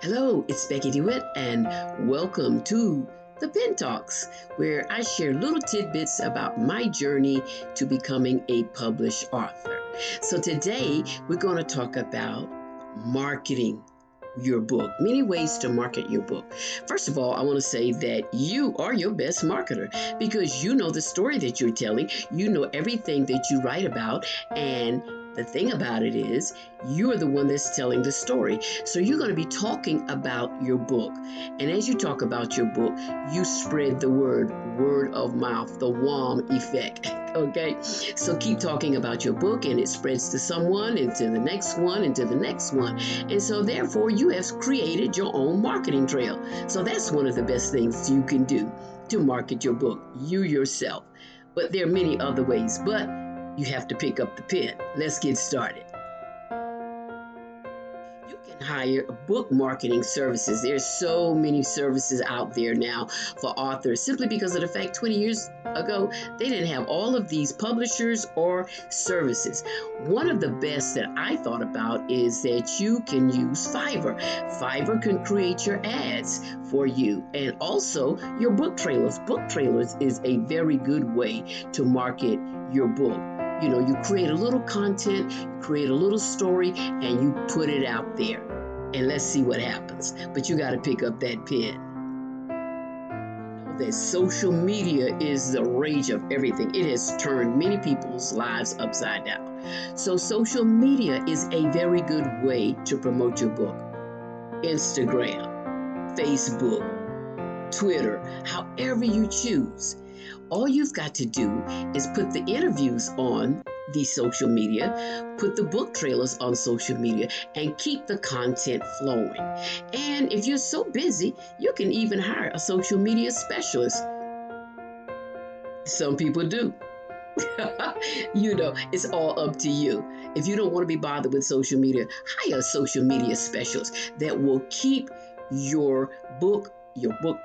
Hello, it's Becky DeWitt, and welcome to the Pen Talks, where I share little tidbits about my journey to becoming a published author. So today we're going to talk about marketing your book, many ways to market your book. First of all, I want to say that you are your best marketer because you know the story that you're telling, you know everything that you write about, and the thing about it is, you're the one that's telling the story. So you're going to be talking about your book. And as you talk about your book, you spread the word of mouth, the WOM effect. Okay? So keep talking about your book and it spreads to someone and to the next one and to the next one. And so therefore, you have created your own marketing trail. So that's one of the best things you can do to market your book, you yourself. But there are many other ways. But you have to pick up the pen. Let's get started. You can hire book marketing services. There's so many services out there now for authors simply because of the fact 20 years ago, they didn't have all of these publishers or services. One of the best that I thought about is that you can use Fiverr. Fiverr can create your ads for you and also your book trailers. Book trailers is a very good way to market your book. You know, you create a little content, you create a little story, and you put it out there. And let's see what happens. But you got to pick up that pen. You know that social media is the rage of everything. It has turned many people's lives upside down. So social media is a very good way to promote your book. Instagram, Facebook, Twitter, however you choose. All you've got to do is put the interviews on the social media, put the book trailers on social media, and keep the content flowing. And if you're so busy, you can even hire a social media specialist. Some people do. You know, it's all up to you. If you don't want to be bothered with social media, hire a social media specialist that will keep your book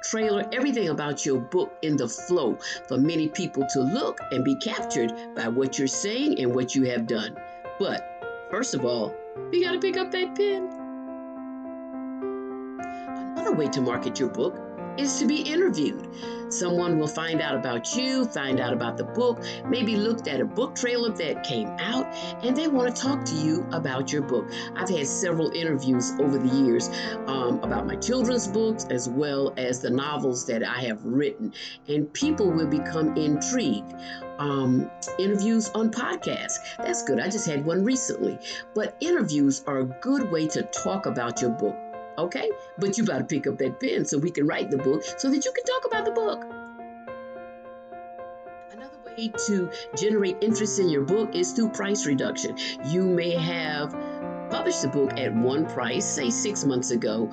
trailer, everything about your book in the flow for many people to look and be captured by what you're saying and what you have done. But first of all, you got to pick up that pen. Another way to market your book is to be interviewed. Someone will find out about you, find out about the book, maybe looked at a book trailer that came out, and they want to talk to you about your book. I've had several interviews over the years about my children's books as well as the novels that I have written, and people will become intrigued. Interviews on podcasts. That's good. I just had one recently. But interviews are a good way to talk about your book. Okay? But you got to pick up that pen so we can write the book so that you can talk about the book. Another way to generate interest in your book is through price reduction. You may have published the book at one price, say 6 months ago,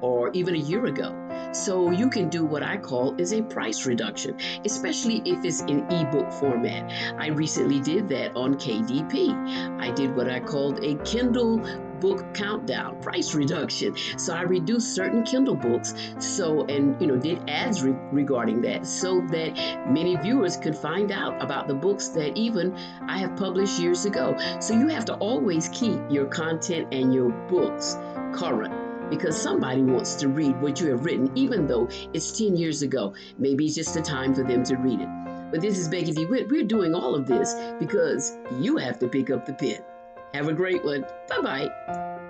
or even a year ago. So you can do what I call is a price reduction, especially if it's in ebook format. I recently did that on KDP. I did what I called a Kindle book countdown price reduction. So I reduced certain Kindle books did ads regarding that so that many viewers could find out about the books that even I have published years ago. So you have to always keep your content and your books current, because somebody wants to read what you have written, even though it's 10 years ago. Maybe it's just the time for them to read it. But this is Becky DeWitt. We're doing all of this because you have to pick up the pen. Have a great one. Bye-bye.